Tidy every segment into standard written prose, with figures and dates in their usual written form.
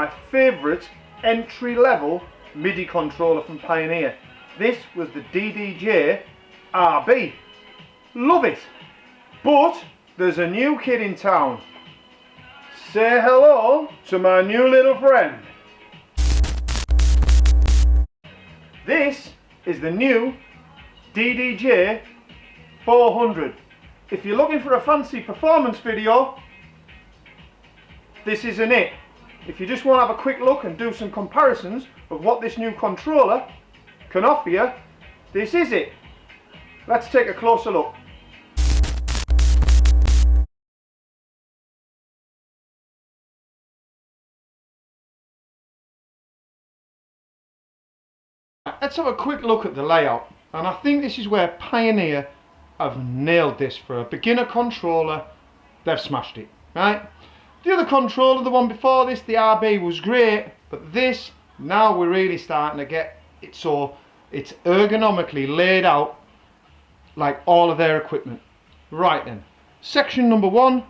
my favourite entry-level MIDI controller from Pioneer. This was the DDJ RB. Love it. But there's a new kid in town. Say hello to my new little friend. This is the new DDJ 400. If you're looking for a fancy performance video, this isn't it. If you just want to have a quick look and do some comparisons of what this new controller can offer you, this is it. Let's take a closer look. Let's have a quick look at the layout, and I think this is where Pioneer have nailed this. For a beginner controller, they've smashed it, right? The other controller, the one before this, the RB, was great, but this, now we're really starting to get it so it's ergonomically laid out like all of their equipment. Right then, section number 1,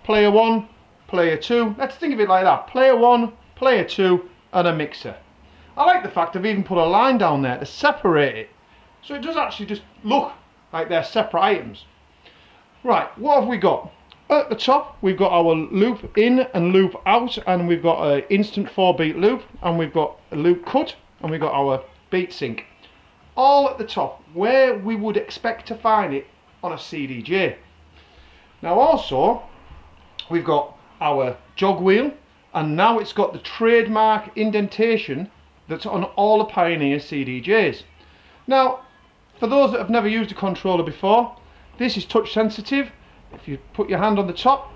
player 1, player 2. Let's think of it like that: player 1, player 2, and a mixer. I like the fact I've even put a line down there to separate it, so it does actually just look like they're separate items. Right, what have we got? At the top we've got our loop in and loop out, and we've got an instant 4-beat loop, and we've got a loop cut, and we've got our beat sync. All at the top, where we would expect to find it on a CDJ. Now also, we've got our jog wheel, and now it's got the trademark indentation that's on all the Pioneer CDJs. Now, for those that have never used a controller before, this is touch sensitive. If you put your hand on the top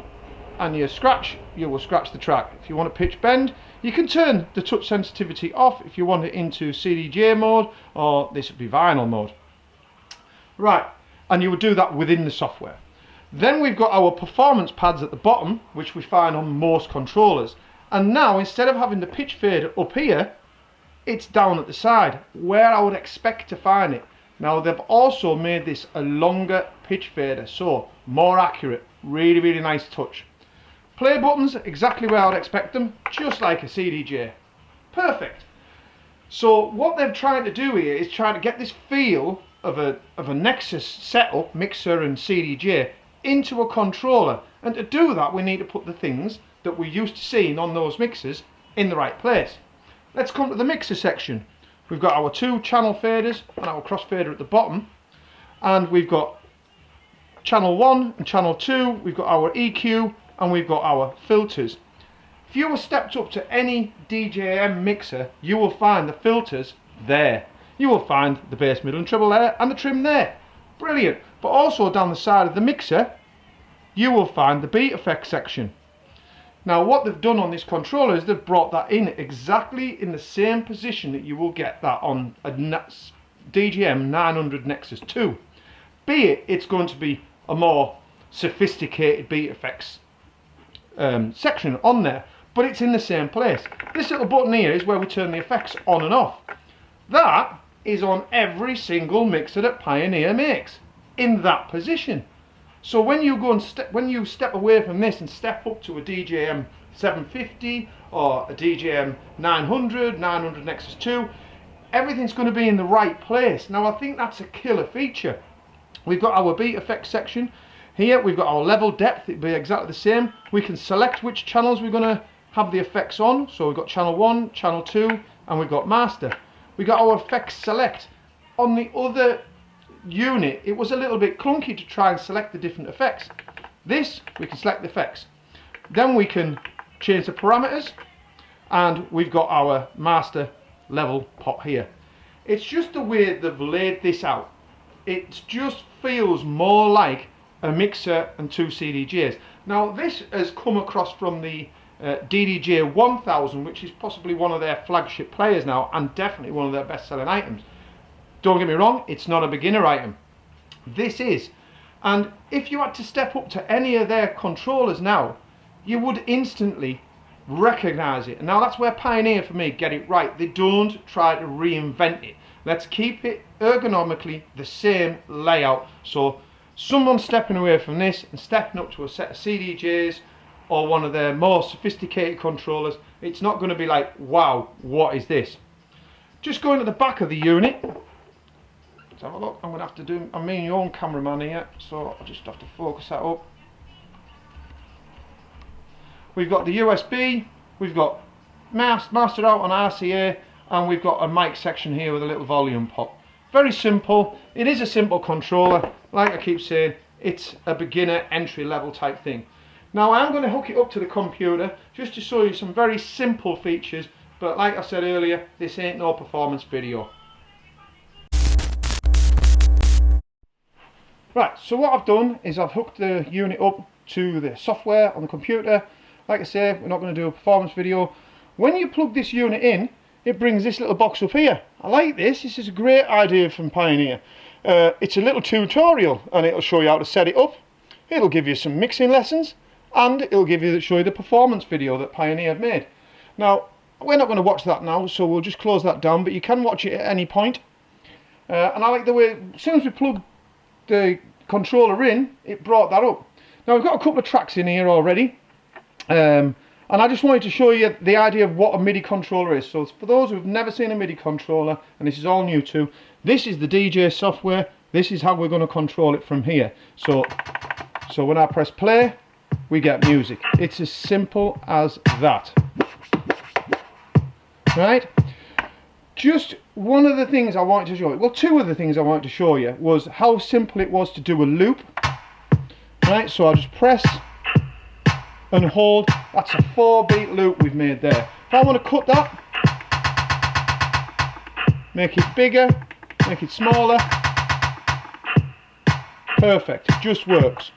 and you scratch, you will scratch the track. If you want to pitch bend, you can turn the touch sensitivity off if you want it into CDJ mode, or this would be vinyl mode. Right, and you would do that within the software. Then we've got our performance pads at the bottom, which we find on most controllers. And now, instead of having the pitch fade up here, it's down at the side, where I would expect to find it. Now they've also made this a longer pitch fader, so more accurate. Really, really nice touch. Play buttons exactly where I would expect them, just like a CDJ. Perfect. So what they're trying to do here is try to get this feel of a Nexus setup, mixer and CDJ, into a controller. And to do that, we need to put the things that we're used to seeing on those mixers in the right place. Let's come to the mixer section. We've got our 2 channel faders and our crossfader at the bottom, and we've got channel 1 and channel 2, we've got our EQ, and we've got our filters. If you were stepped up to any DJM mixer, you will find the filters there. You will find the bass, middle and treble there, and the trim there. Brilliant. But also down the side of the mixer, you will find the beat effects section. Now what they've done on this controller is they've brought that in exactly in the same position that you will get that on a DJM 900 Nexus 2. Be it, it's going to be a more sophisticated beat effects section on there, but it's in the same place. This little button here is where we turn the effects on and off. That is on every single mixer that Pioneer makes, in that position. So when you go and step away from this and step up to a DJM 750 or a DJM 900, 900 Nexus 2, everything's going to be in the right place. Now I think that's a killer feature. We've got our beat effects section here. We've got our level depth. It'll be exactly the same. We can select which channels we're going to have the effects on. So we've got channel 1, channel 2, and we've got master. We got our effects select. On the other unit, it was a little bit clunky to try and select the different effects. This, we can select the effects. Then we can change the parameters, and we've got our master level pot here. It's just the way they've laid this out. It just feels more like a mixer and 2 CDJs. Now this has come across from the DDJ 1000, which is possibly one of their flagship players now, and definitely one of their best selling items. Don't get me wrong, it's not a beginner item. This is. And if you had to step up to any of their controllers now, you would instantly recognize it. And now that's where Pioneer, for me, get it right. They don't try to reinvent it. Let's keep it ergonomically the same layout. So someone stepping away from this and stepping up to a set of CDJs or one of their more sophisticated controllers, it's not going to be like, wow, what is this? Just going to the back of the unit. Let's have a look. I'm going to have to do, I'm your own cameraman here, so I just have to focus that up. We've got the USB, we've got mastered out on RCA, and we've got a mic section here with a little volume pop. Very simple. It is a simple controller. Like I keep saying, it's a beginner entry level type thing. Now I am going to hook it up to the computer just to show you some very simple features, but like I said earlier, this ain't no performance video. Right, so what I've done is I've hooked the unit up to the software on the computer. Like I say, we're not going to do a performance video. When you plug this unit in, it brings this little box up here. I like this. This is a great idea from Pioneer. It's a little tutorial, and it'll show you how to set it up. It'll give you some mixing lessons, and it'll show you the performance video that Pioneer have made. Now, we're not going to watch that now, so we'll just close that down, but you can watch it at any point. And I like the way, as soon as we plug the controller in, it brought that up. Now we've got a couple of tracks in here already, and I just wanted to show you the idea of what a MIDI controller is. So for those who've never seen a MIDI controller, and this is all new to, this is the DJ software. This is how we're going to control it from here. So when I press play, we get music. It's as simple as that. Right? Just one of the things I wanted to show you, well, two of the things I wanted to show you was how simple it was to do a loop. Right, so I'll just press and hold. That's a 4-beat loop we've made there. If I want to cut that, make it bigger, make it smaller, perfect, it just works.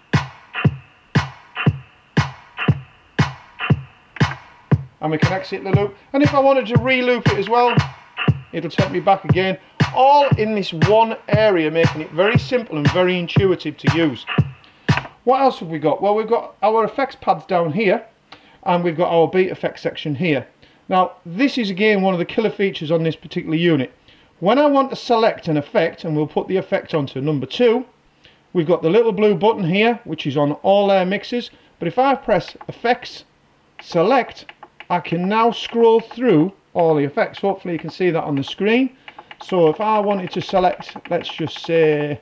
And we can exit the loop, and if I wanted to re-loop it as well, it'll take me back again, all in this one area, making it very simple and very intuitive to use. What else have we got? Well, we've got our effects pads down here, and we've got our beat effects section here. Now, this is again one of the killer features on this particular unit. When I want to select an effect, and we'll put the effect onto number 2, we've got the little blue button here, which is on all our mixes, but if I press effects, select, I can now scroll through all the effects. Hopefully you can see that on the screen. So if I wanted to select, let's just say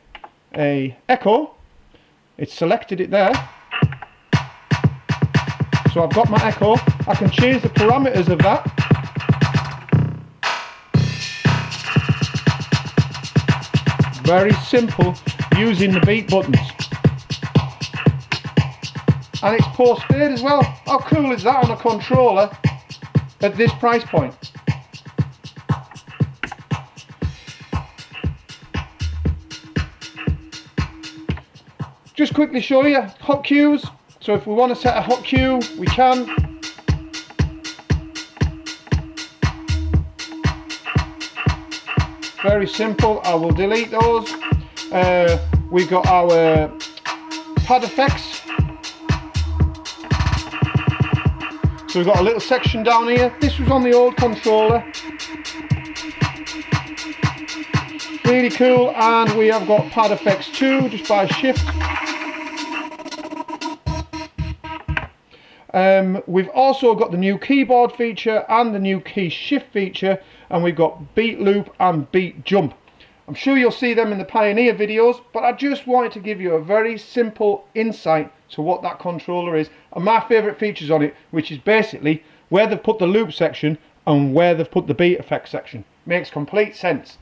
a echo, it's selected it there. So I've got my echo. I can change the parameters of that. Very simple using the beat buttons. And it's post fade as well. How cool is that on a controller at this price point? Just quickly show you hot cues. So if we want to set a hot cue, we can. Very simple. I will delete those. We've got our pad effects. So we've got a little section down here. This was on the old controller. Really cool. And we have got pad effects too, just by shift. We've also got the new keyboard feature and the new key shift feature, and we've got beat loop and beat jump. I'm sure you'll see them in the Pioneer videos, but I just wanted to give you a very simple insight to what that controller is and my favourite features on it, which is basically where they've put the loop section and where they've put the beat effect section. Makes complete sense.